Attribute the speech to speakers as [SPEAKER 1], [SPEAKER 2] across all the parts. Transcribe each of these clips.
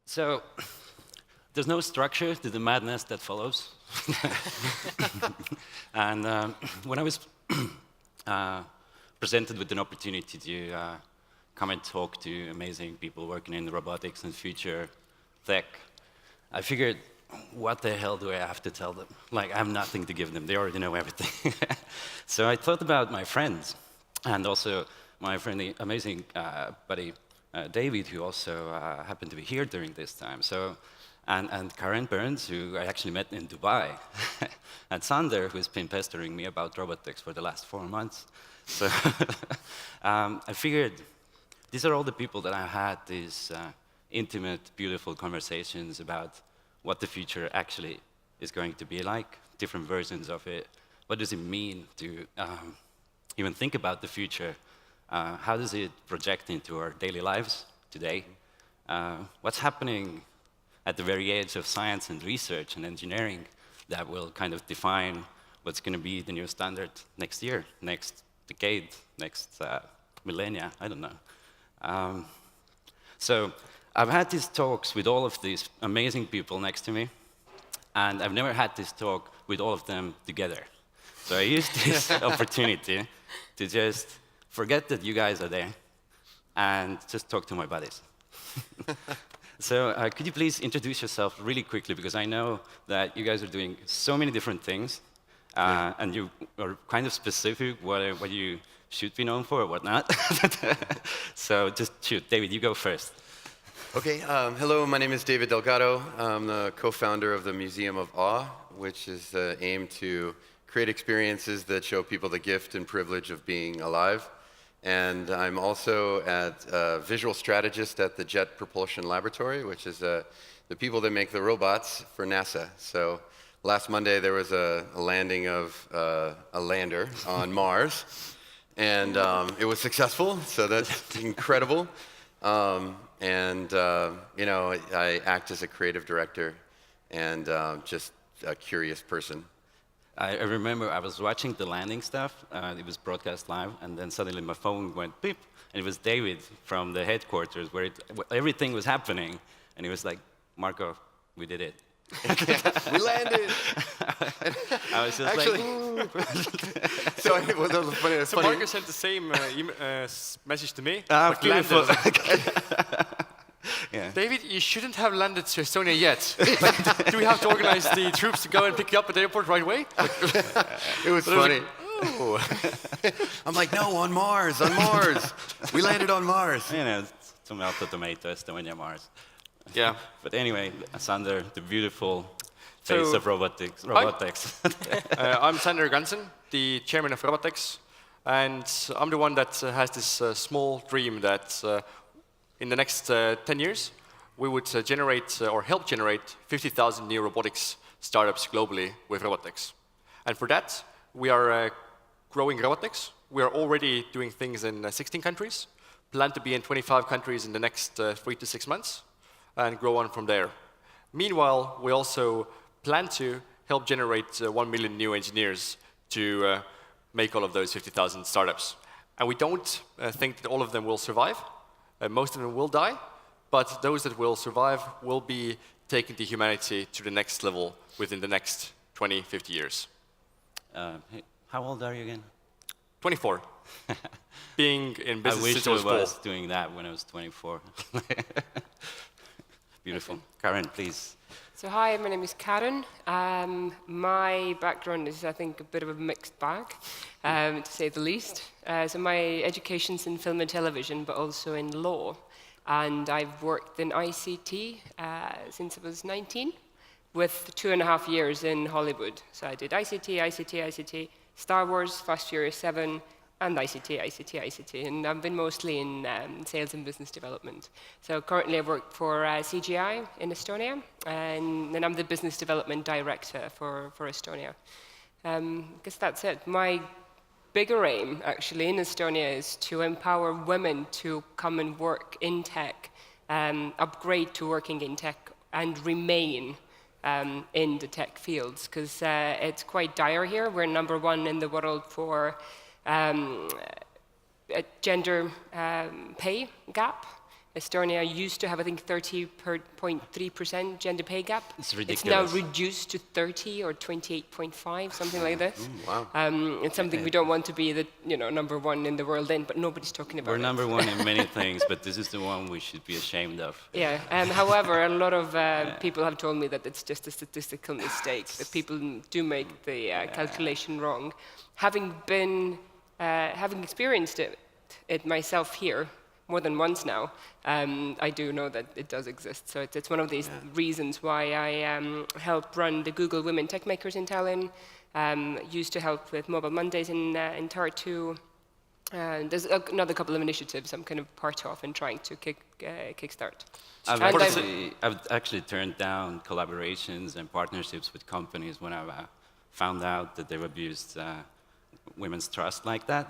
[SPEAKER 1] So there's no structure to the madness that follows. And when I was presented with an opportunity to come and talk to amazing people working in robotics and future tech, I figured, what the hell do I have to tell them? Like, I have nothing to give them. They already know everything. So I thought about my friends, and also my friend, the amazing buddy, David, who also happened to be here during this time. So, and Karen Burns, who I actually met in Dubai, and Sander, who's been pestering me about robotics for the last 4 months. So I figured these are all the people that I had these intimate, beautiful conversations about what the future actually is going to be like, different versions of it. What does it mean to even think about the future? How does it project into our daily lives today? What's happening at the very edge of science and research and engineering that will kind of define what's going to be the new standard next year, next decade, next millennia, I don't know. So I've had these talks with all of these amazing people next to me, and I've never had this talk with all of them together. So I used this opportunity to just forget that you guys are there and just talk to my buddies. So could you please introduce yourself really quickly, because I know that you guys are doing so many different things, and you are kind of specific what you should be known for or whatnot. So just shoot. David, you go first.
[SPEAKER 2] Okay, hello, my name is David Delgado. I'm the co-founder of the Museum of Awe, which is aimed to create experiences that show people the gift and privilege of being alive. And I'm also a visual strategist at the Jet Propulsion Laboratory, which is the people that make the robots for NASA. So last Monday there was a landing of a lander on Mars, and it was successful, so that's incredible. You know, I act as a creative director and just a curious person.
[SPEAKER 1] I remember I was watching the landing stuff. It was broadcast live, and then suddenly my phone went beep, and it was David from the headquarters where everything was happening, and he was like, "Marko, we did it."
[SPEAKER 2] We landed.
[SPEAKER 1] I was just
[SPEAKER 2] Actually,
[SPEAKER 1] like,
[SPEAKER 3] So Marko sent the same message to me.
[SPEAKER 1] Ah,
[SPEAKER 3] but
[SPEAKER 1] beautiful.
[SPEAKER 3] Yeah. David, you shouldn't have landed to Estonia yet. Like, do we have to organize the troops to go and pick you up at the airport right away?
[SPEAKER 2] It was funny. I'm like, no, on Mars, on Mars. We landed on Mars.
[SPEAKER 1] You know, tomato, Estonia, Mars.
[SPEAKER 3] Yeah.
[SPEAKER 1] But anyway, Sander, the beautiful
[SPEAKER 3] So,
[SPEAKER 1] face of robotics.
[SPEAKER 3] I'm Sander Gansen, the chairman of Robotex, and I'm the one that has this small dream that in the next 10 years, we would generate or help generate 50,000 new robotics startups globally with Robotex. And for that, we are growing Robotex. We are already doing things in 16 countries, plan to be in 25 countries in the next 3 to 6 months, and grow on from there. Meanwhile, we also plan to help generate 1 million new engineers to make all of those 50,000 startups. And we don't think that all of them will survive. Most of them will die, but those that will survive will be taking the humanity to the next level within the next 20, 50 years.
[SPEAKER 1] Hey, how old are you again?
[SPEAKER 3] 24. Being in business
[SPEAKER 1] I
[SPEAKER 3] since
[SPEAKER 1] wish
[SPEAKER 3] I
[SPEAKER 1] I
[SPEAKER 3] was
[SPEAKER 1] was
[SPEAKER 3] 4.
[SPEAKER 1] doing that when I was 24. Beautiful. Karen, please.
[SPEAKER 4] So hi, my name is Karen. My background is, I think, a bit of a mixed bag, to say the least. So my education's in film and television, but also in law. And I've worked in ICT since I was 19, with 2.5 years in Hollywood. So I did ICT, Star Wars, Fast Furious 7, and ICT. And I've been mostly in sales and business development. So currently I work for CGI in Estonia, and then I'm the business development director for Estonia. I guess that's it. My bigger aim, actually, in Estonia is to empower women to come and work in tech, upgrade to working in tech, and remain in the tech fields, because it's quite dire here. We're #1 in the world for a gender pay gap Estonia used to have, I think, 30.3% gender pay gap.
[SPEAKER 1] It's
[SPEAKER 4] It's now
[SPEAKER 1] ridiculous.
[SPEAKER 4] reduced to 30 or 28.5, something like this.
[SPEAKER 2] Wow.
[SPEAKER 4] It's something we don't want to be the number one in the world in, but nobody's talking about
[SPEAKER 1] We're
[SPEAKER 4] it.
[SPEAKER 1] number one in many things, but this is the one we should be ashamed of.
[SPEAKER 4] Yeah. However, a lot of people have told me that it's just a statistical mistake, that people do make the calculation wrong. Having experienced it myself here more than once now, I do know that it does exist. So it's one of these reasons why I help run the Google Women Tech Makers in Tallinn, used to help with Mobile Mondays in Tartu. There's another couple of initiatives I'm kind of part of and trying to kickstart.
[SPEAKER 1] I've actually turned down collaborations and partnerships with companies when I've found out that they've abused women's trust like that.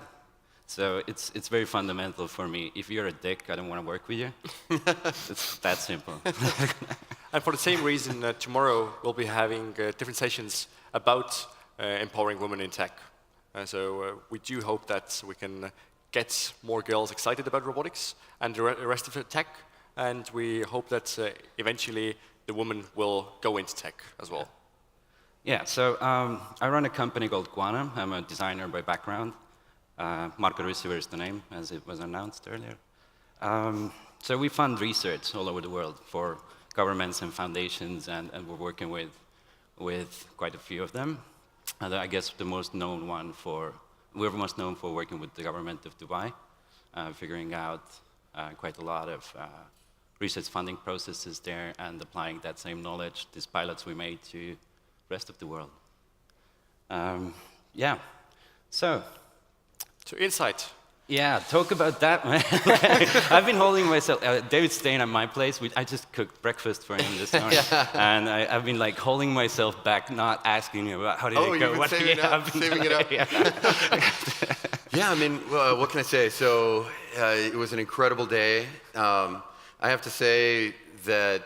[SPEAKER 1] So it's very fundamental for me. If you're a dick, I don't want to work with you. It's that simple.
[SPEAKER 3] And for the same reason, tomorrow we'll be having different sessions about empowering women in tech. So we do hope that we can get more girls excited about robotics and the rest of the tech. And we hope that eventually the woman will go into tech as well.
[SPEAKER 1] Yeah, so I run a company called Guaana. I'm a designer by background. Marko Russiver is the name, as it was announced earlier. So we fund research all over the world for governments and foundations, and we're working with quite a few of them. And I guess we're most known for working with the government of Dubai, figuring out quite a lot of research funding processes there and applying that same knowledge, these pilots we made, to the rest of the world. Yeah, so.
[SPEAKER 3] To Insight.
[SPEAKER 1] Yeah, talk about that, man. I've been holding myself. David's staying at my place. I just cooked breakfast for him this morning, and I've been like holding myself back, not asking him about how did it go.
[SPEAKER 2] You've been saving it up. Yeah, I mean, what can I say? So it was an incredible day. I have to say that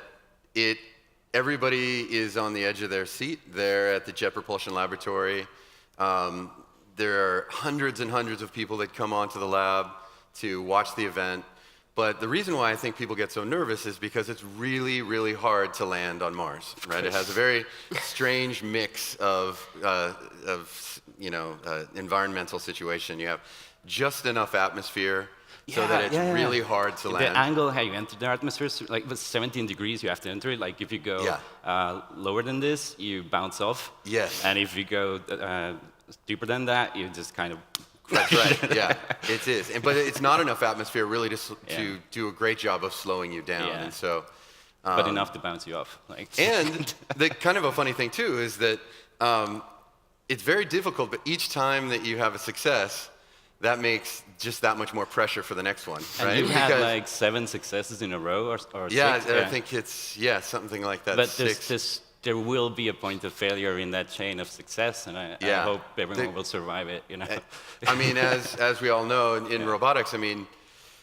[SPEAKER 2] everybody is on the edge of their seat there at the Jet Propulsion Laboratory. There are hundreds and hundreds of people that come onto the lab to watch the event. But the reason why I think people get so nervous is because it's really, really hard to land on Mars, right? It has a very strange mix of environmental situation. You have just enough atmosphere so that it's really hard to land.
[SPEAKER 1] The angle how you enter the atmosphere, like with 17 degrees, you have to enter it. Like if you go lower than this, you bounce off.
[SPEAKER 2] Yes.
[SPEAKER 1] And if you go deeper than that, you just kind of.
[SPEAKER 2] That's right. Yeah, it is. But it's not enough atmosphere really to do a great job of slowing you down.
[SPEAKER 1] Yeah.
[SPEAKER 2] And so.
[SPEAKER 1] But enough to bounce you off. Like.
[SPEAKER 2] And the kind of a funny thing too is that it's very difficult. But each time that you have a success, that makes just that much more pressure for the next one, right?
[SPEAKER 1] And you had like 7 successes in a row, or
[SPEAKER 2] yeah,
[SPEAKER 1] 6?
[SPEAKER 2] I think it's something like that.
[SPEAKER 1] But
[SPEAKER 2] 6.
[SPEAKER 1] There will be a point of failure in that chain of success, and I hope everyone will survive it.
[SPEAKER 2] I mean, as we all know, in robotics, I mean,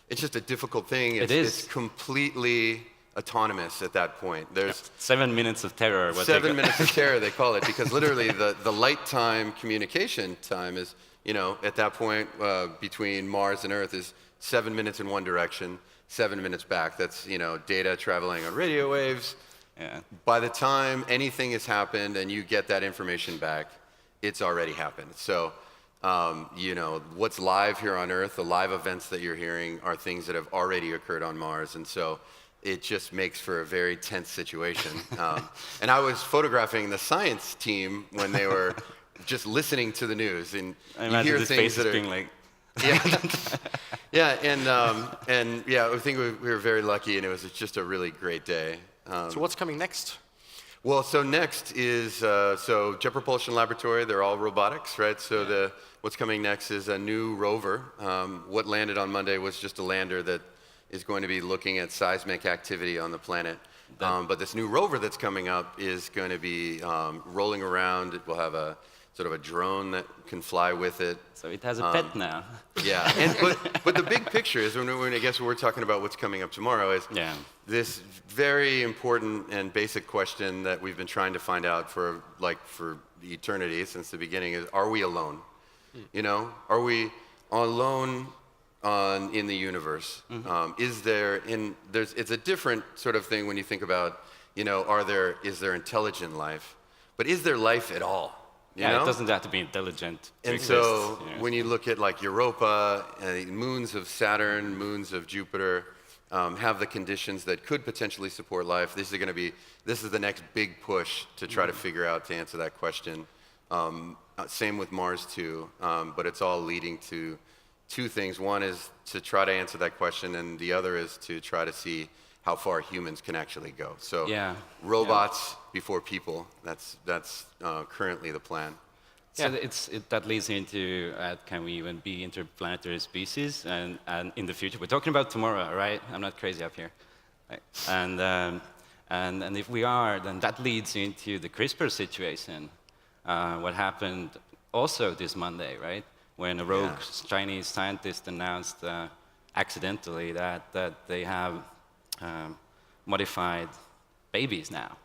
[SPEAKER 2] it's just a difficult thing. It's completely autonomous at that point. There's
[SPEAKER 1] 7 minutes of terror.
[SPEAKER 2] 7 minutes of terror, they call it, because literally the light time communication time is, at that point between Mars and Earth is 7 minutes in one direction, 7 minutes back. That's, data traveling on radio waves.
[SPEAKER 1] Yeah.
[SPEAKER 2] By the time anything has happened and you get that information back, it's already happened. So, what's live here on Earth, the live events that you're hearing are things that have already occurred on Mars. And so it just makes for a very tense situation. And I was photographing the science team when they were just listening to the news. And you hear things that are being like... I think we were very lucky, and it was just a really great day.
[SPEAKER 3] So what's coming next?
[SPEAKER 2] Well, so next is, Jet Propulsion Laboratory, they're all robotics, right? So what's coming next is a new rover. What landed on Monday was just a lander that is going to be looking at seismic activity on the planet. But this new rover that's coming up is going to be rolling around. It will have a sort of a drone that can fly with it.
[SPEAKER 1] So it has a pet now.
[SPEAKER 2] Yeah, but the big picture is, when I guess we're talking about what's coming up tomorrow, is this very important and basic question that we've been trying to find out for eternity, since the beginning, is, are we alone? Are we alone in the universe. Is there it's a different sort of thing when you think about, is there intelligent life, but is there life at all? You know?
[SPEAKER 1] It doesn't have to be intelligent to
[SPEAKER 2] And
[SPEAKER 1] exist,
[SPEAKER 2] so when you look at like Europa, moons of Saturn, moons of Jupiter, have the conditions that could potentially support life. This is the next big push to try to figure out, to answer that question. Same with Mars too, but it's all leading to two things. One is to try to answer that question, and the other is to try to see how far humans can actually go. So robots before people, that's currently the plan.
[SPEAKER 1] So that leads into can we even be interplanetary species? And in the future, we're talking about tomorrow, right? I'm not crazy up here. Right? And if we are, then that leads into the CRISPR situation. What happened also this Monday, right? When a rogue Chinese scientist announced accidentally that they have modified babies now,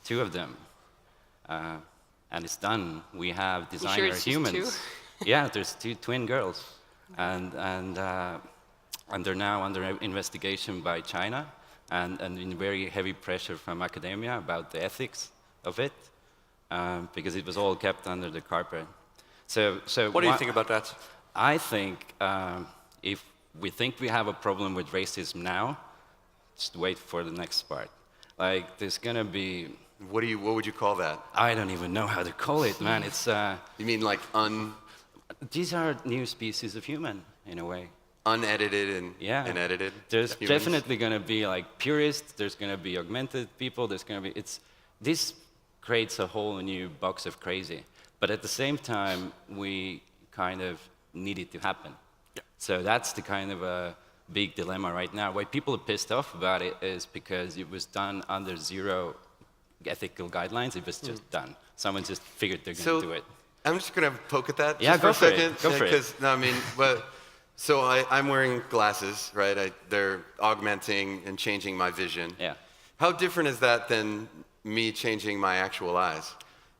[SPEAKER 1] 2 of them. And it's done. We have designer humans. Yeah, there's 2 twin girls, and they're now under investigation by China, and in very heavy pressure from academia about the ethics of it, because it was all kept under the carpet. So
[SPEAKER 3] what do you think about that?
[SPEAKER 1] I think if we think we have a problem with racism now, just wait for the next part. Like there's gonna be.
[SPEAKER 2] What would you call that?
[SPEAKER 1] I don't even know how to call it, man. It's
[SPEAKER 2] You mean like
[SPEAKER 1] these are new species of human in a way.
[SPEAKER 2] Unedited and edited?
[SPEAKER 1] There's
[SPEAKER 2] humans?
[SPEAKER 1] definitely going to be like purists. There's going to be augmented people. There's going to be this creates a whole new box of crazy. But at the same time, we kind of need it to happen.
[SPEAKER 3] Yeah.
[SPEAKER 1] So that's the kind of a big dilemma right now. Why people are pissed off about it is because it was done under 0 ethical guidelines. It was just done. Someone just figured they're going to do it.
[SPEAKER 2] I'm just going to poke at that
[SPEAKER 1] Yeah,
[SPEAKER 2] just for a second.
[SPEAKER 1] Go for it.
[SPEAKER 2] No, I mean, so I'm wearing glasses, right? They're augmenting and changing my vision.
[SPEAKER 1] Yeah.
[SPEAKER 2] How different is that than me changing my actual eyes?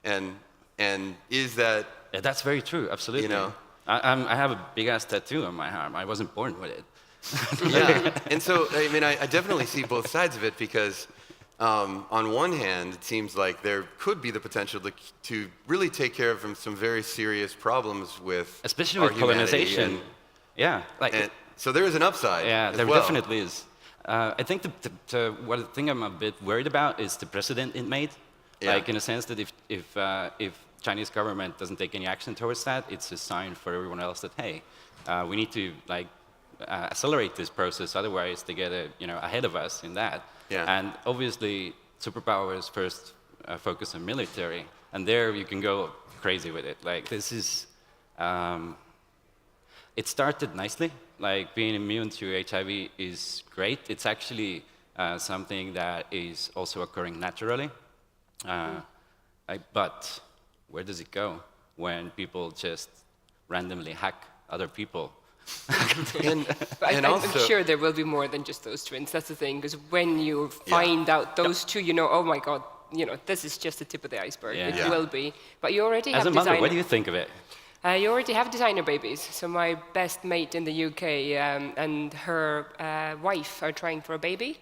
[SPEAKER 2] And is that...
[SPEAKER 1] Yeah, that's very true, absolutely.
[SPEAKER 2] You know?
[SPEAKER 1] I have a big-ass tattoo on my arm. I wasn't born with it.
[SPEAKER 2] Yeah, and so, I mean, I definitely see both sides of it because on one hand, it seems like there could be the potential to really take care of some very serious problems with
[SPEAKER 1] especially
[SPEAKER 2] our
[SPEAKER 1] with colonization. So
[SPEAKER 2] there is an upside.
[SPEAKER 1] Yeah,
[SPEAKER 2] as
[SPEAKER 1] there
[SPEAKER 2] well.
[SPEAKER 1] definitely is. I think the thing I'm a bit worried about is the precedent it made.
[SPEAKER 2] Yeah.
[SPEAKER 1] Like in a sense that if Chinese government doesn't take any action towards that, it's a sign for everyone else that hey, we need to accelerate this process. Otherwise, they get ahead of us in that.
[SPEAKER 2] Yeah.
[SPEAKER 1] And obviously, superpowers first focus on military, and there you can go crazy with it. Like this is, it started nicely. Like being immune to HIV is great. It's actually something that is also occurring naturally. But where does it go when people just randomly hack other people?
[SPEAKER 4] I'm sure there will be more than just those twins. That's the thing, because when you find out those 2, oh my God, this is just the tip of the iceberg.
[SPEAKER 1] Yeah.
[SPEAKER 4] It will be. But you already have
[SPEAKER 1] As a mother, what do you think of it?
[SPEAKER 4] You already have designer babies. So my best mate in the UK and her wife are trying for a baby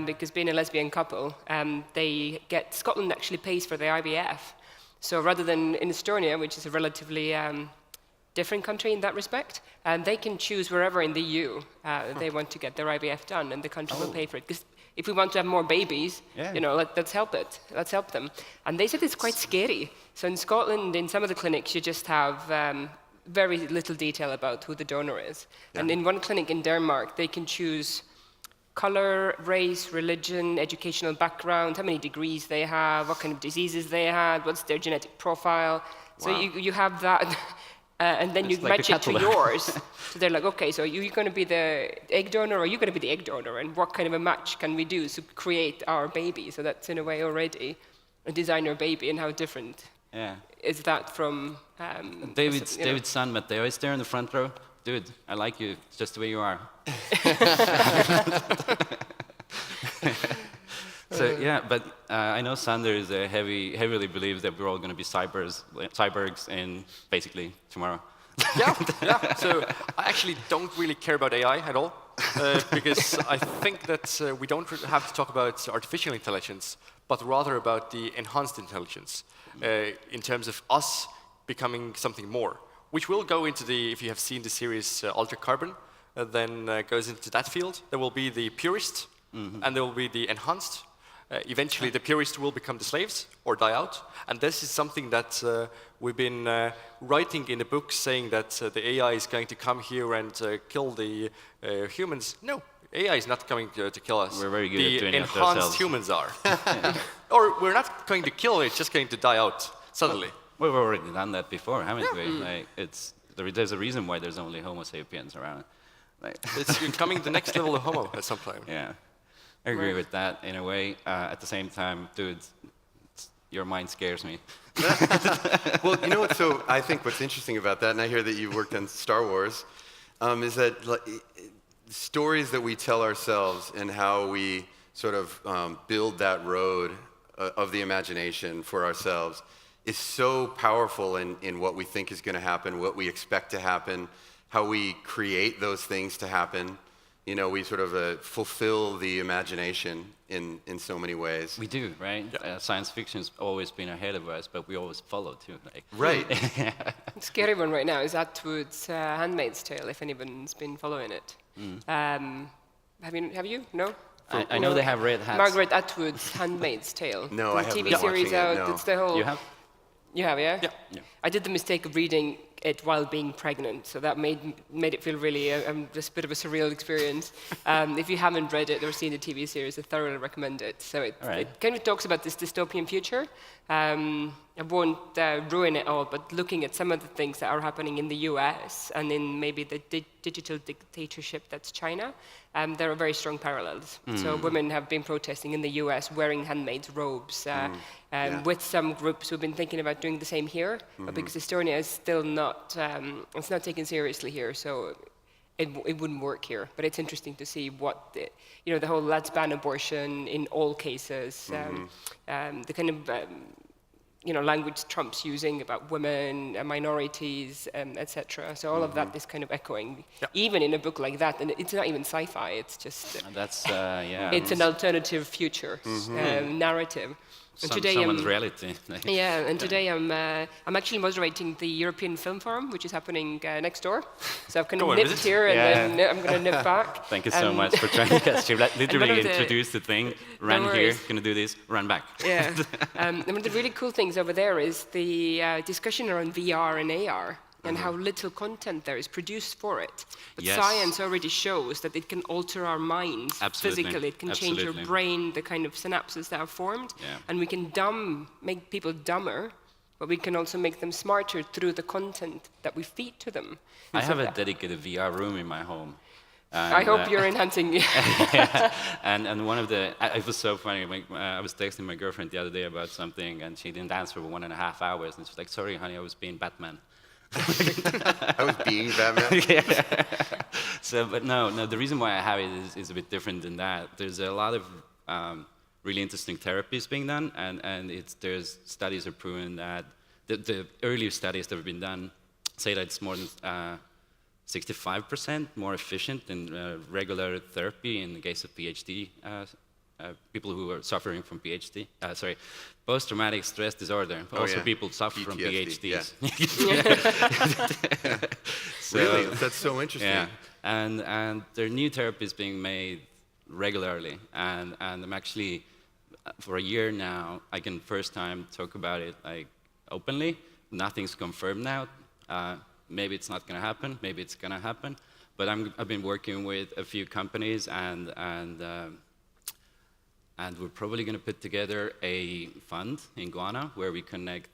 [SPEAKER 4] because being a lesbian couple, Scotland actually pays for the IVF. So rather than in Estonia, which is a relatively different country in that respect, and they can choose wherever in the EU they want to get their IVF done, and the country will pay for it. Because if we want to have more babies, let's help it. Let's help them. And they said it's quite scary. So in Scotland, in some of the clinics, you just have very little detail about who the donor is. Yeah. And in one clinic in Denmark, they can choose color, race, religion, educational background, how many degrees they have, what kind of diseases they had, what's their genetic profile. Wow. So you have that. And then you match it to yours. So they're like, okay, so you're going to be the egg donor, or you're going to be the egg donor, and what kind of a match can we do to create our baby? So that's in a way already a designer baby, and how different is that from...
[SPEAKER 1] David's son, Matteo, is there in the front row. Dude, I like you just the way you are. So but I know Sander is heavily believes that we're all going to be cyborgs in basically tomorrow.
[SPEAKER 3] Yeah. So I actually don't really care about AI at all, because I think that we don't have to talk about artificial intelligence, but rather about the enhanced intelligence, in terms of us becoming something more, which will go into the, if you have seen the series Altered Carbon, then goes into that field. There will be the purist, and there will be the enhanced. Eventually, the purists will become the slaves or die out. And this is something that we've been writing in the book, saying that the AI is going to come here and kill the humans. No, AI is not going to kill us.
[SPEAKER 1] We're very good at doing
[SPEAKER 3] the
[SPEAKER 1] it ourselves.
[SPEAKER 3] enhanced humans are. Or we're not going to kill it, it's just going to die out suddenly.
[SPEAKER 1] We've already done that before, haven't we? Like, there's a reason why there's only Homo sapiens around. Like,
[SPEAKER 3] It's becoming the next level of Homo at some time.
[SPEAKER 1] yeah, I agree with that in a way. At the same time, dude, your mind scares me.
[SPEAKER 2] Well, you know what? So I think what's interesting about that, and I hear that you worked on Star Wars, is that stories that we tell ourselves and how we sort of build that road of the imagination for ourselves is so powerful in what we think is going to happen, what we expect to happen, how we create those things to happen. You know, we sort of fulfill the imagination in so many ways.
[SPEAKER 1] We do, right?
[SPEAKER 3] Yeah.
[SPEAKER 1] Science fiction's always been ahead of us, but we always follow too. Like,
[SPEAKER 2] Right.
[SPEAKER 4] The scary one right now is Atwood's Handmaid's Tale, if anyone's been following it. Have you? No?
[SPEAKER 1] I know they have red hats.
[SPEAKER 4] Margaret Atwood's Handmaid's Tale.
[SPEAKER 2] No,
[SPEAKER 4] the
[SPEAKER 2] I haven't
[SPEAKER 4] TV
[SPEAKER 2] been
[SPEAKER 4] series
[SPEAKER 2] watching it,
[SPEAKER 4] out.
[SPEAKER 2] no.
[SPEAKER 4] It's the whole.
[SPEAKER 1] You have?
[SPEAKER 4] You have, yeah?
[SPEAKER 3] Yeah.
[SPEAKER 4] I did the mistake of reading it while being pregnant, so that made it feel really just a bit of a surreal experience. If you haven't read it or seen the TV series, I thoroughly recommend it. So it kind of talks about this dystopian future. I won't ruin it all, but looking at some of the things that are happening in the US and in maybe the digital dictatorship that's China, there are very strong parallels. So women have been protesting in the US wearing handmaids' robes, with some groups who've been thinking about doing the same here, but because Estonia is still not, it's not taken seriously here, so it wouldn't work here. But it's interesting to see what, the whole let's ban abortion in all cases, the kind of, language Trump's using about women, minorities, etc. So all of that is kind of echoing, even in a book like that. And it's not even sci-fi. It's just
[SPEAKER 1] That's yeah.
[SPEAKER 4] it's an alternative future narrative. And
[SPEAKER 1] Someone's reality.
[SPEAKER 4] Yeah, and today I'm actually moderating the European Film Forum, which is happening next door. So I've kind of nipped here, and then I'm going to nip back.
[SPEAKER 1] Thank you so much for trying to catch you. Literally introduce the thing, run here, gonna do this, run back.
[SPEAKER 4] Yeah. And one of the really cool things over there is the discussion around VR and AR. And how little content there is produced for it. But science already shows that it can alter our minds physically. It can change your brain, the kind of synapses that are formed.
[SPEAKER 1] Yeah.
[SPEAKER 4] And we can make people dumber, but we can also make them smarter through the content that we feed to them.
[SPEAKER 1] I have a dedicated VR room in my home.
[SPEAKER 4] I hope you're enhancing.
[SPEAKER 1] And one of the, it was so funny. I was texting my girlfriend the other day about something, and she didn't answer for 1.5 hours. And she's like, "Sorry, honey, I was being Batman."
[SPEAKER 2] I was being Batman.
[SPEAKER 1] Yeah. So, but no, the reason why I have it is a bit different than that. There's a lot of really interesting therapies being done, and there's studies are proven that the earlier studies that have been done say that it's more than 65% more efficient than regular therapy in the case of PhD people who are suffering from post-traumatic stress disorder. People suffer from PhDs.
[SPEAKER 2] Yeah.
[SPEAKER 1] So,
[SPEAKER 2] really? That's so interesting.
[SPEAKER 1] Yeah, and there are new therapies being made regularly, and I'm actually, for a year now, I can first time talk about it like openly. Nothing's confirmed now. Maybe it's not going to happen. Maybe it's going to happen. But I've been working with a few companies, and we're probably going to put together a fund in Guaana where we connect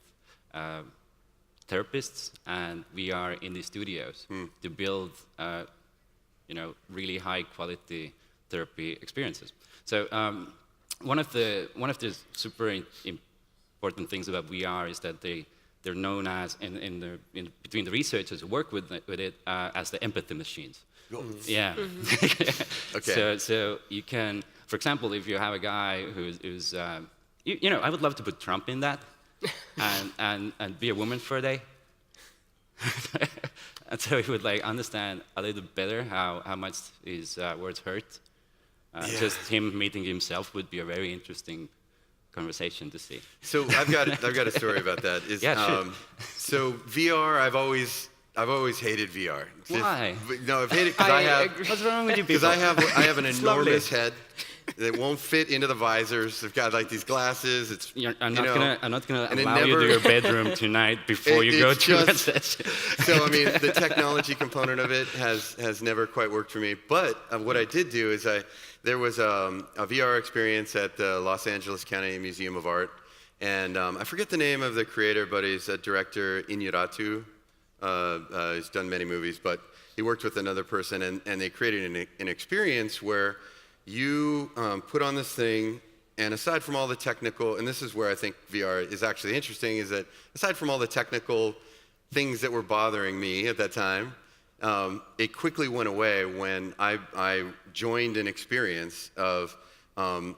[SPEAKER 1] therapists and VR in the studios to build, really high quality therapy experiences. So one of the super important things about VR is that they're known as between the researchers who work with it as the empathy machines. Yeah.
[SPEAKER 2] Okay.
[SPEAKER 1] So you can, for example, if you have a guy who's I would love to put Trump in that and be a woman for a day. And so he would like understand a little better how much his words hurt. Just him meeting himself would be a very interesting conversation to see.
[SPEAKER 2] So I've got a story about that. So VR, I've always hated VR.
[SPEAKER 1] Why?
[SPEAKER 2] No, I've hated because
[SPEAKER 1] What's wrong with you people?
[SPEAKER 2] Because I have an
[SPEAKER 1] It's
[SPEAKER 2] enormous
[SPEAKER 1] lovely.
[SPEAKER 2] head that won't fit into the visors. I've got like these glasses.
[SPEAKER 1] I'm not gonna
[SPEAKER 2] and it
[SPEAKER 1] allow you to your bedroom tonight before you go
[SPEAKER 2] it's
[SPEAKER 1] to a
[SPEAKER 2] just-
[SPEAKER 1] session.
[SPEAKER 2] So I mean, the technology component of it has never quite worked for me. But what I did do is there was a VR experience at the Los Angeles County Museum of Art, and I forget the name of the creator, but he's a director, Iñárritu. He's done many movies, but he worked with another person, and they created an experience where you put on this thing, and aside from all the technical, and this is where I think VR is actually interesting, is that aside from all the technical things that were bothering me at that time, it quickly went away when I joined an experience of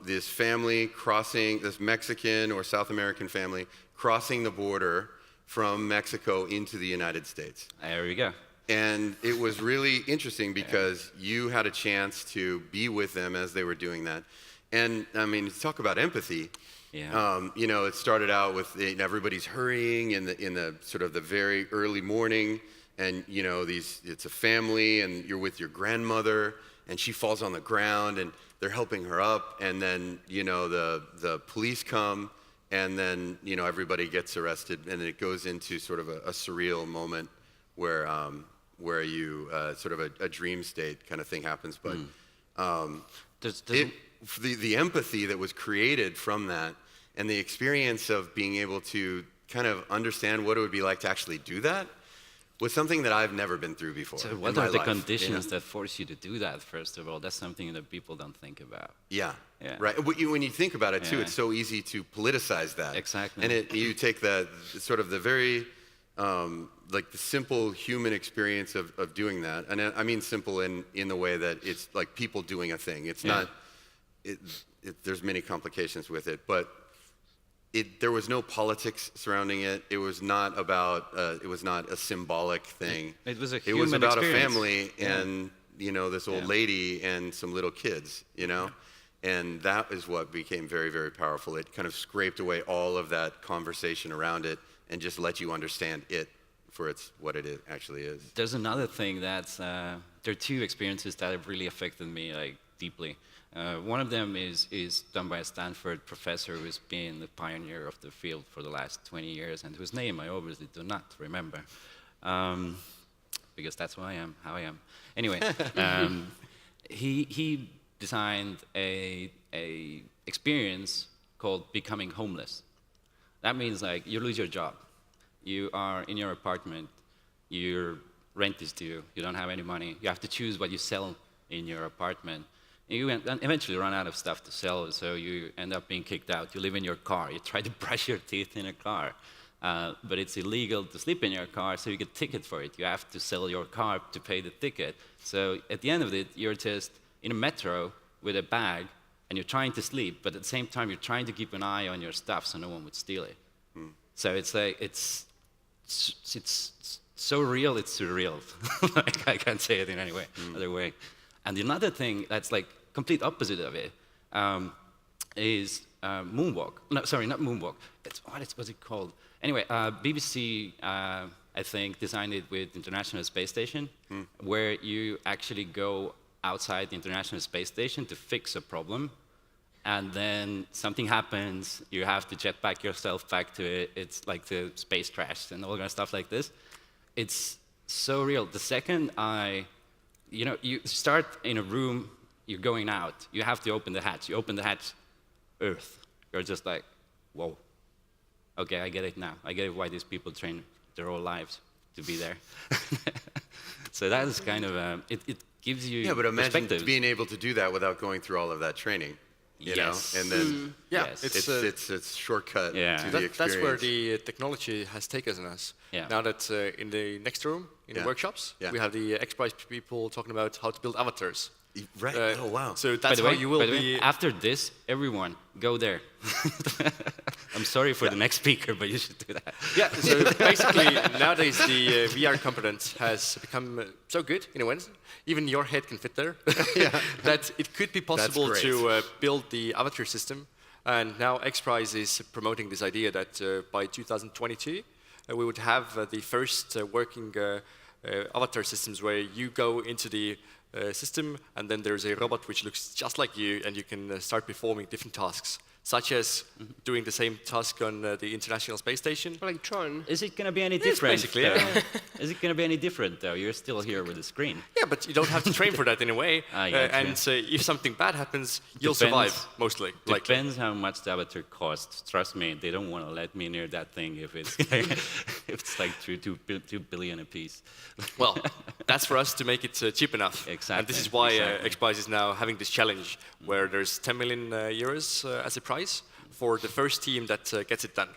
[SPEAKER 2] this family crossing, this Mexican or South American family crossing the border from Mexico into the United States.
[SPEAKER 1] There we go.
[SPEAKER 2] And it was really interesting because you had a chance to be with them as they were doing that. And I mean, talk about empathy.
[SPEAKER 1] Yeah.
[SPEAKER 2] You know, it started out with everybody's hurrying in the sort of the very early morning, and you know, it's a family, and you're with your grandmother, and she falls on the ground, and they're helping her up, and then you know the police come, and then you know everybody gets arrested, and it goes into sort of a surreal moment where you sort of a dream state kind of thing happens, but the empathy that was created from that, and the experience of being able to kind of understand what it would be like to actually do that, was something that I've never been through before.
[SPEAKER 1] So what are the conditions that force you to do that, first of all? That's something that people don't think about.
[SPEAKER 2] Yeah,
[SPEAKER 1] Yeah.
[SPEAKER 2] right. When you think about it, too,
[SPEAKER 1] Yeah.
[SPEAKER 2] it's so easy to politicize that.
[SPEAKER 1] Exactly.
[SPEAKER 2] And you take that, sort of the very, like the simple human experience of doing that. And I mean simple in the way that it's like people doing a thing. It's not, there's many complications with it, but there was no politics surrounding it. It was not about, it was not a symbolic thing.
[SPEAKER 1] It was a
[SPEAKER 2] It
[SPEAKER 1] human
[SPEAKER 2] was about
[SPEAKER 1] experience.
[SPEAKER 2] a family and, you know, this old lady and some little kids, you know? And that is what became very, very powerful. It kind of scraped away all of that conversation around it and just let you understand it for what it actually is.
[SPEAKER 1] There's another thing that's, there are two experiences that have really affected me like deeply. One of them is done by a Stanford professor who's been the pioneer of the field for the last 20 years, and whose name I obviously do not remember, because that's how I am. Anyway, he designed a experience called becoming homeless. That means like you lose your job, you are in your apartment, your rent is due, you don't have any money, you have to choose what you sell in your apartment. You eventually run out of stuff to sell, so you end up being kicked out. You live in your car. You try to brush your teeth in a car, but it's illegal to sleep in your car, so you get a ticket for it. You have to sell your car to pay the ticket. So at the end of it, you're just in a metro with a bag, and you're trying to sleep, but at the same time, you're trying to keep an eye on your stuff so no one would steal it. So it's like it's so real, it's surreal. Like, I can't say it in any other way. And another thing that's like complete opposite of it is moonwalk. No, sorry, not moonwalk. What's it called? Anyway, BBC, I think, designed it with International Space Station, where you actually go outside the International Space Station to fix a problem, and then something happens, you have to jetpack yourself back to it. It's like the space crash and all kind of stuff like this. It's so real. The second you start in a room, you're going out, you have to open the hatch. You open the hatch, Earth. You're just like, whoa. Okay, I get it now. I get it why these people train their whole lives to be there. So that is kind of, it gives you
[SPEAKER 2] but imagine
[SPEAKER 1] perspective.
[SPEAKER 2] being able to do that without going through all of that training. You know? And then
[SPEAKER 1] Yes.
[SPEAKER 2] it's a shortcut to the experience.
[SPEAKER 3] That's where the technology has taken us.
[SPEAKER 1] Yeah.
[SPEAKER 3] Now that in the next room, in the workshops, we have the XPRIZE people talking about how to build avatars.
[SPEAKER 2] Right. Oh, wow.
[SPEAKER 3] So
[SPEAKER 1] By
[SPEAKER 3] that's
[SPEAKER 1] the
[SPEAKER 3] how
[SPEAKER 1] way,
[SPEAKER 3] you will
[SPEAKER 1] by the way,
[SPEAKER 3] be.
[SPEAKER 1] after this, everyone, go there. I'm sorry for the next speaker, but you should do that.
[SPEAKER 3] Yeah, so basically nowadays the VR competence has become so good in a way, even your head can fit there, that it could be possible
[SPEAKER 2] great.
[SPEAKER 3] to build the avatar system. And now XPRIZE is promoting this idea that by 2022 we would have the first working avatar systems where you go into the system and then there's a robot which looks just like you and you can start performing different tasks, such as doing the same task on the International Space Station.
[SPEAKER 4] Or like Tron.
[SPEAKER 1] Is it going to be any
[SPEAKER 3] Yes,
[SPEAKER 1] different?
[SPEAKER 3] basically,
[SPEAKER 1] though?
[SPEAKER 3] yeah.
[SPEAKER 1] Is it going to be any different, though? You're still here with the screen.
[SPEAKER 3] Yeah, but you don't have to train for that in a way.
[SPEAKER 1] Yeah,
[SPEAKER 3] and if something bad happens, you'll
[SPEAKER 1] Depends.
[SPEAKER 3] survive, mostly. likely.
[SPEAKER 1] Depends how much the avatar costs. Trust me, they don't want to let me near that thing if it's if it's like 2 billion a piece.
[SPEAKER 3] Well, that's for us to make it cheap enough.
[SPEAKER 1] Exactly,
[SPEAKER 3] And this is why
[SPEAKER 1] exactly.
[SPEAKER 3] XPRIZE is now having this challenge where there's 10 million euros as a prize for the first team that gets it done.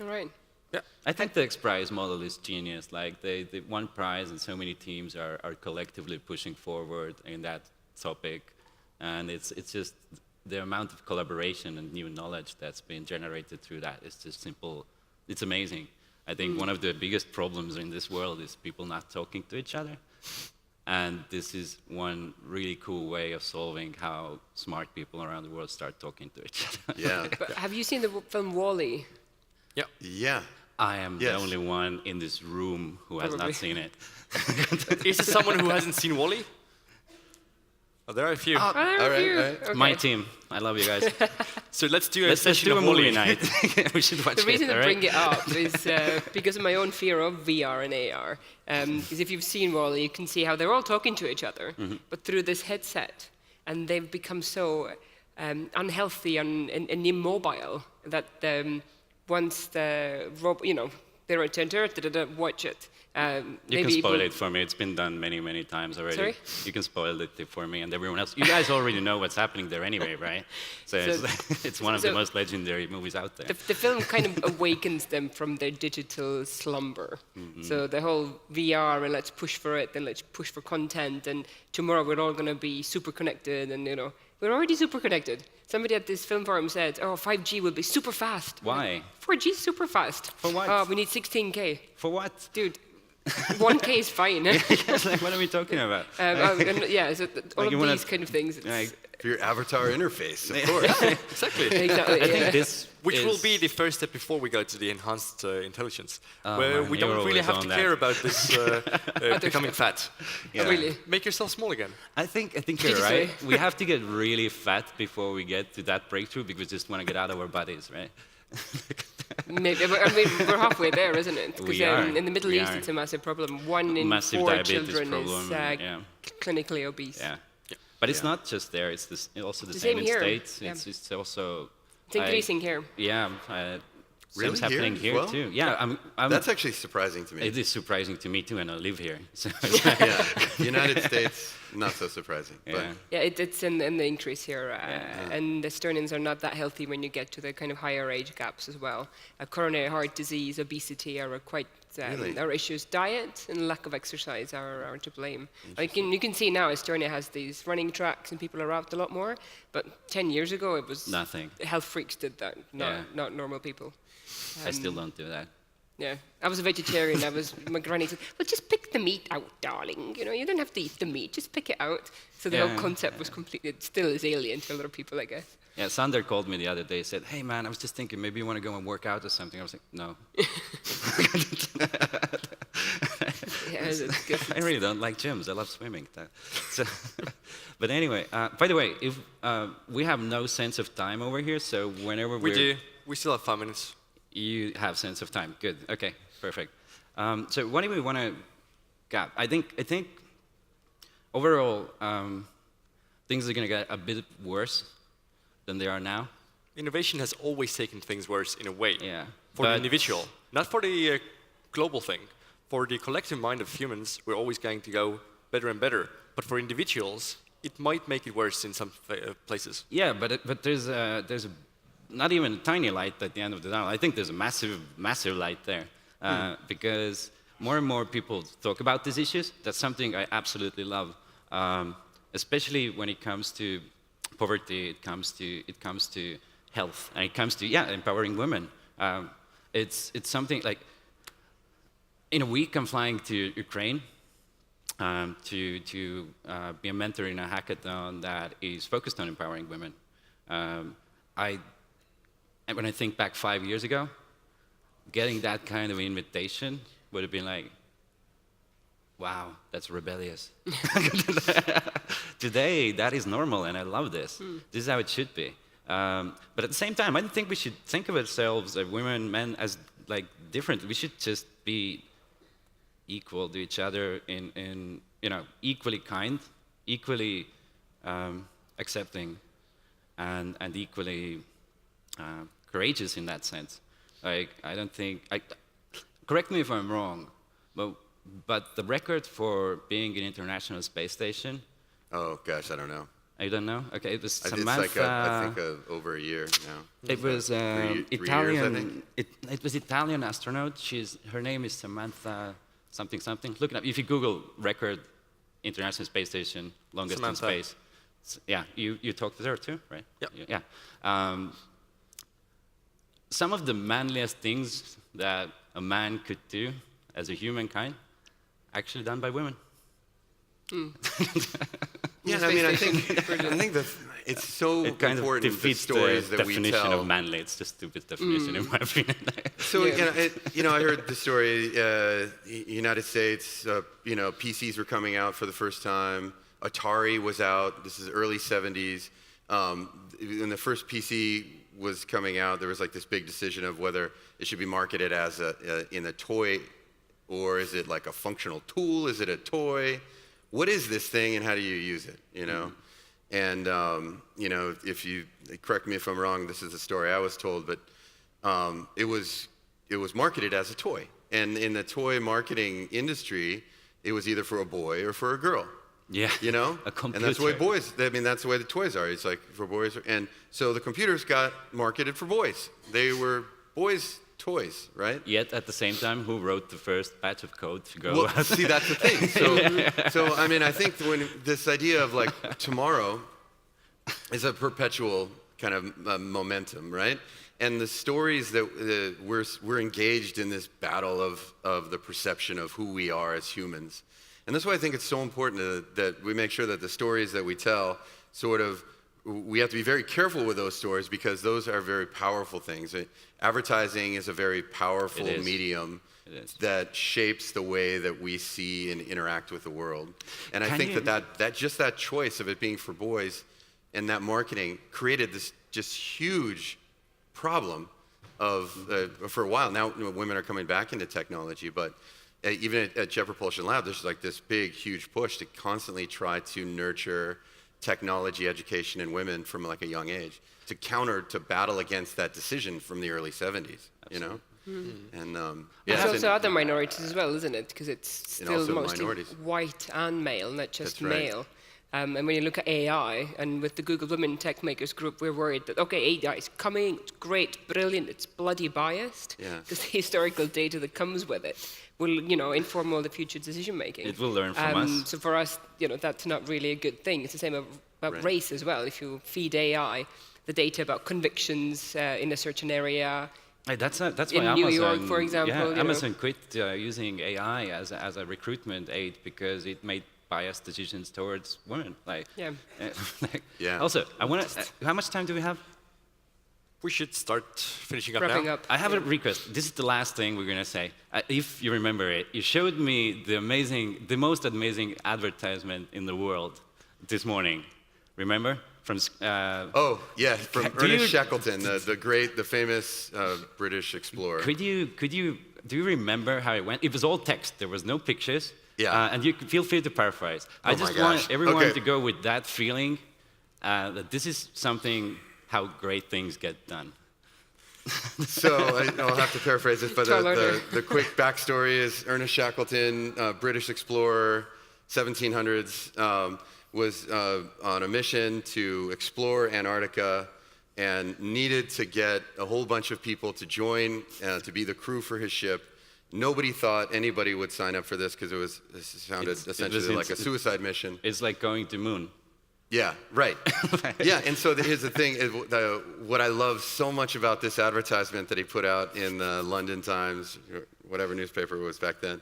[SPEAKER 4] All right.
[SPEAKER 3] Yeah.
[SPEAKER 1] I think the XPRIZE model is genius. Like they one prize and so many teams are collectively pushing forward in that topic, and it's just the amount of collaboration and new knowledge that's been generated through that is just simple. It's amazing. I think one of the biggest problems in this world is people not talking to each other. And this is one really cool way of solving how smart people around the world start talking to each other.
[SPEAKER 2] Yeah.
[SPEAKER 4] But have you seen the film Wall-E?
[SPEAKER 3] Yeah.
[SPEAKER 2] Yeah.
[SPEAKER 1] I am the
[SPEAKER 2] Yes.
[SPEAKER 1] only one in this room who has
[SPEAKER 4] Probably.
[SPEAKER 1] not seen it.
[SPEAKER 3] Is there someone who hasn't seen Wall-E? Oh, there are a few.
[SPEAKER 4] Oh, there are
[SPEAKER 2] all
[SPEAKER 4] a
[SPEAKER 2] right,
[SPEAKER 4] few.
[SPEAKER 2] all right.
[SPEAKER 4] Okay.
[SPEAKER 1] My team. I love you guys.
[SPEAKER 3] So let's do a
[SPEAKER 1] Let's
[SPEAKER 3] session
[SPEAKER 1] do a
[SPEAKER 3] of
[SPEAKER 1] movie
[SPEAKER 3] Wall-E.
[SPEAKER 1] night. We should watch
[SPEAKER 4] The reason
[SPEAKER 1] it,
[SPEAKER 4] I
[SPEAKER 1] all
[SPEAKER 4] bring
[SPEAKER 1] right?
[SPEAKER 4] it up is because of my own fear of VR and AR. Because if you've seen Wall-E, you can see how they're all talking to each other, but through this headset, and they've become so unhealthy and immobile that once the they're at center, watch it.
[SPEAKER 1] You can spoil it for me. It's been done many, many times already.
[SPEAKER 4] Sorry?
[SPEAKER 1] You can spoil it for me and everyone else. You guys already know what's happening there anyway, right? So, it's one of the most legendary movies out there.
[SPEAKER 4] The film kind of awakens them from their digital slumber. So the whole VR and let's push for it, then let's push for content, and tomorrow we're all going to be super connected, and we're already super connected. Somebody at this film forum said, "Oh, 5G will be super fast."
[SPEAKER 1] Why?
[SPEAKER 4] 4G is super fast.
[SPEAKER 1] For what?
[SPEAKER 4] Oh, we need 16K,
[SPEAKER 1] For what?
[SPEAKER 4] dude. 1K is fine.
[SPEAKER 1] Yes, like, what are we talking about?
[SPEAKER 4] Yeah, so all
[SPEAKER 1] Like you
[SPEAKER 4] of
[SPEAKER 1] wanna-
[SPEAKER 4] these kind of things. It's,
[SPEAKER 1] Like,
[SPEAKER 2] For your avatar interface, of course.
[SPEAKER 3] Exactly.
[SPEAKER 4] exactly.
[SPEAKER 1] I
[SPEAKER 4] yeah.
[SPEAKER 1] think this
[SPEAKER 3] Which will
[SPEAKER 1] is-
[SPEAKER 3] be the first step before we go to the enhanced intelligence,
[SPEAKER 1] Oh,
[SPEAKER 3] where
[SPEAKER 1] man,
[SPEAKER 3] we
[SPEAKER 1] you're
[SPEAKER 3] don't really
[SPEAKER 1] always
[SPEAKER 3] have
[SPEAKER 1] on
[SPEAKER 3] to
[SPEAKER 1] that.
[SPEAKER 3] care about this becoming fat.
[SPEAKER 1] Yeah.
[SPEAKER 4] Really.
[SPEAKER 3] Make yourself small again.
[SPEAKER 1] I think you're
[SPEAKER 4] Digitally.
[SPEAKER 1] right. We have to get really fat before we get to that breakthrough because we just want to get out of our bodies, right?
[SPEAKER 4] Maybe, I mean, we're halfway there, isn't it? Because
[SPEAKER 1] We are.
[SPEAKER 4] in the Middle
[SPEAKER 1] We
[SPEAKER 4] East,
[SPEAKER 1] are.
[SPEAKER 4] it's a massive problem. 1 in
[SPEAKER 1] Massive
[SPEAKER 4] 4
[SPEAKER 1] diabetes
[SPEAKER 4] children
[SPEAKER 1] problem,
[SPEAKER 4] is
[SPEAKER 1] yeah.
[SPEAKER 4] clinically obese.
[SPEAKER 1] Yeah. But it's not just there. It's also the
[SPEAKER 4] The
[SPEAKER 1] same
[SPEAKER 4] same
[SPEAKER 1] in
[SPEAKER 4] here,
[SPEAKER 1] States.
[SPEAKER 4] yeah.
[SPEAKER 1] It's also...
[SPEAKER 4] It's increasing here.
[SPEAKER 1] Yeah.
[SPEAKER 2] Really?
[SPEAKER 1] It's happening
[SPEAKER 2] Here
[SPEAKER 1] here
[SPEAKER 2] as well?
[SPEAKER 1] too. Yeah.
[SPEAKER 2] That's actually surprising to me.
[SPEAKER 1] It is surprising to me too, and I live here. So,
[SPEAKER 2] Yeah. United States, not so surprising. But
[SPEAKER 1] yeah.
[SPEAKER 4] Yeah, it's in the increase here. And Estonians are not that healthy when you get to the kind of higher age gaps as well. Coronary heart disease, obesity are quite
[SPEAKER 2] Really?
[SPEAKER 4] our issues. Diet and lack of exercise are to blame. Like you can see now Estonia has these running tracks and people are out a lot more. But 10 years ago it was
[SPEAKER 1] Nothing.
[SPEAKER 4] health freaks did that,
[SPEAKER 1] Yeah.
[SPEAKER 4] not normal people.
[SPEAKER 1] I still don't do that.
[SPEAKER 4] Yeah, I was a vegetarian. My granny said, "Well, just pick the meat out, darling. You don't have to eat the meat. Just pick it out." So the
[SPEAKER 1] Yeah,
[SPEAKER 4] whole concept was completely, it still is alien to a lot of people, I guess.
[SPEAKER 1] Yeah, Sander called me the other day. Said, "Hey man, I was just thinking maybe you want to go and work out or something." I was like, "No."
[SPEAKER 4] Yeah, it's good.
[SPEAKER 1] I really don't like gyms. I love swimming. So, but anyway, by the way, if we have no sense of time over here, so whenever
[SPEAKER 3] We do. We still have 5 minutes.
[SPEAKER 1] You have sense of time. Good. Okay. Perfect. So what do we want to get? I think overall things are going to get a bit worse than they are now.
[SPEAKER 3] Innovation has always taken things worse in a way.
[SPEAKER 1] Yeah.
[SPEAKER 3] For the
[SPEAKER 1] But-
[SPEAKER 3] individual, not for the global thing. For the collective mind of humans, we're always going to go better and better. But for individuals, it might make it worse in some places.
[SPEAKER 1] Yeah, but there's not even a tiny light at the end of the tunnel. I think there's a massive light there because more and more people talk about these issues. That's something I absolutely love. especially when it comes to poverty, it comes to health, and it comes to empowering women. It's something like in a week I'm flying to Ukraine to be a mentor in a hackathon that is focused on empowering women. When I think back 5 years ago, getting that kind of invitation would have been like, wow, that's rebellious. Today, that is normal, and I love this. This is how it should be. But at the same time, I don't think we should think of ourselves, as women, men, as like different. We should just be equal to each other in equally kind, equally accepting, and equally courageous in that sense. Like, I don't think, correct me if I'm wrong, but the record for being in International Space Station.
[SPEAKER 2] Oh gosh, I don't know.
[SPEAKER 1] I don't know. Okay, it was
[SPEAKER 2] It's
[SPEAKER 1] Samantha.
[SPEAKER 2] like I think over a year now.
[SPEAKER 1] It was
[SPEAKER 2] 3
[SPEAKER 1] Italian.
[SPEAKER 2] years, I think.
[SPEAKER 1] It was Italian astronaut. Her name is Samantha something something. Look it up. If you Google record International Space Station longest
[SPEAKER 3] Samantha.
[SPEAKER 1] in space. Yeah, you talked to her too, right?
[SPEAKER 3] Yep.
[SPEAKER 1] Yeah. Some of the manliest things that a man could do as a humankind, actually done by women.
[SPEAKER 2] Yeah, I mean, I think that it's so
[SPEAKER 1] It kind of
[SPEAKER 2] important the
[SPEAKER 1] defeats
[SPEAKER 2] stories
[SPEAKER 1] the
[SPEAKER 2] that we
[SPEAKER 1] definition
[SPEAKER 2] tell.
[SPEAKER 1] of manly. It's the stupidest definition, in my opinion.
[SPEAKER 2] So I heard the story. United States, PCs were coming out for the first time. Atari was out. This is early '70s. When the first PC was coming out, there was like this big decision of whether it should be marketed as in a toy, or is it like a functional tool? Is it a toy? What is this thing, and how do you use it? And if you correct me if I'm wrong, this is a story I was told, but it was marketed as a toy, and in the toy marketing industry, it was either for a boy or for a girl.
[SPEAKER 1] Yeah. A computer.
[SPEAKER 2] And that's the way that's the way the toys are. It's like for boys, and so the computers got marketed for boys. They were boys' toys, right?
[SPEAKER 1] Yet at the same time, who wrote the first batch of code to go
[SPEAKER 2] Well,
[SPEAKER 1] out?
[SPEAKER 2] see, that's the thing. So I mean, I think when this idea of like tomorrow is a perpetual kind of momentum, right? And the stories that we're engaged in this battle of the perception of who we are as humans. And that's why I think it's so important that we make sure that the stories that we tell we have to be very careful with those stories, because those are very powerful things. Advertising is a very powerful medium that shapes the way that we see and interact with the world. And I think that choice of it being for boys and that marketing created this just huge problem for a while. Now women are coming back into technology, but even at Jet Propulsion Lab, there's like this big, huge push to constantly try to nurture technology education in women from like a young age, to battle against that decision from the early 70s.
[SPEAKER 1] Absolutely.
[SPEAKER 2] And
[SPEAKER 4] There's also other minorities as well, isn't it? Because it's still mostly
[SPEAKER 2] minorities.
[SPEAKER 4] White and male, not just
[SPEAKER 2] That's right.
[SPEAKER 4] male. And when you look at AI, and with the Google Women Tech Makers group, we're worried that, okay, AI is coming, it's great, brilliant, it's bloody biased.
[SPEAKER 2] Yeah.
[SPEAKER 4] Because the historical data that comes with it will, inform all the future decision making.
[SPEAKER 1] It will learn from us.
[SPEAKER 4] So for us, that's not really a good thing. It's the same about race as well. If you feed AI the data about convictions in a certain area,
[SPEAKER 1] Hey, that's why
[SPEAKER 4] in
[SPEAKER 1] Amazon,
[SPEAKER 4] New York, for example,
[SPEAKER 1] Amazon quit using AI as a recruitment aid because it made biased decisions towards women.
[SPEAKER 2] Yeah.
[SPEAKER 1] Also, I want to. How much time do we have?
[SPEAKER 3] We should start finishing up
[SPEAKER 4] wrapping
[SPEAKER 3] now.
[SPEAKER 4] up.
[SPEAKER 1] I have a request. This is the last thing we're gonna say. If you remember it, you showed me the most amazing advertisement in the world this morning. Remember? From
[SPEAKER 2] from Ernest Shackleton, the famous British explorer.
[SPEAKER 1] Do you remember how it went? It was all text. There was no pictures.
[SPEAKER 2] Yeah.
[SPEAKER 1] And you feel free to paraphrase. I just want everyone to go with that feeling that this is something how great things get done.
[SPEAKER 2] So I'll have to paraphrase this, but the quick backstory is Ernest Shackleton, British explorer, 1700s, was on a mission to explore Antarctica and needed to get a whole bunch of people to join to be the crew for his ship. Nobody thought anybody would sign up for this because it sounded essentially like a suicide mission.
[SPEAKER 1] It's like going to moon.
[SPEAKER 2] Yeah, right. Yeah, and so here's the thing. What I love so much about this advertisement that he put out in the London Times, or whatever newspaper it was back then,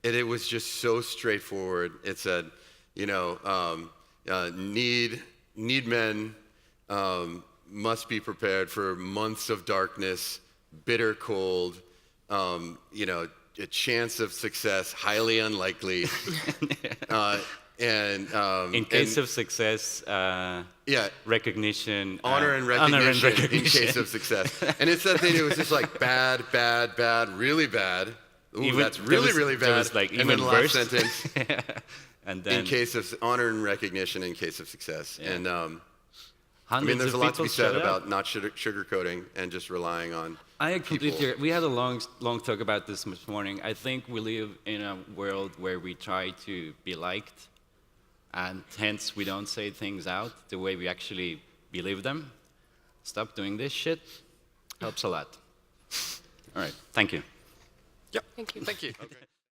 [SPEAKER 2] it was just so straightforward. It said, you know, need men must be prepared for months of darkness, bitter cold, you know, a chance of success, highly unlikely.
[SPEAKER 1] In case of success, recognition,
[SPEAKER 2] honor and recognition in case of success. And it's that thing. It was just like bad, bad, bad, really bad. Ooh, that's really, really bad.
[SPEAKER 1] Was like
[SPEAKER 2] and then the last
[SPEAKER 1] worse.
[SPEAKER 2] sentence.
[SPEAKER 1] And then
[SPEAKER 2] in case of honor and recognition, in case of success.
[SPEAKER 1] Yeah.
[SPEAKER 2] And I mean,
[SPEAKER 1] hundreds
[SPEAKER 2] there's a
[SPEAKER 1] of
[SPEAKER 2] lot to
[SPEAKER 1] people
[SPEAKER 2] be said
[SPEAKER 1] showed
[SPEAKER 2] about
[SPEAKER 1] up.
[SPEAKER 2] not sugarcoating and just relying on.
[SPEAKER 1] I
[SPEAKER 2] people.
[SPEAKER 1] completely. We had a long talk about this morning. I think we live in a world where we try to be liked, and hence we don't say things out the way we actually believe them. Stop doing this shit. Helps a lot. All right. Thank you.
[SPEAKER 3] Yep.
[SPEAKER 4] Thank you.
[SPEAKER 3] Thank you. Okay.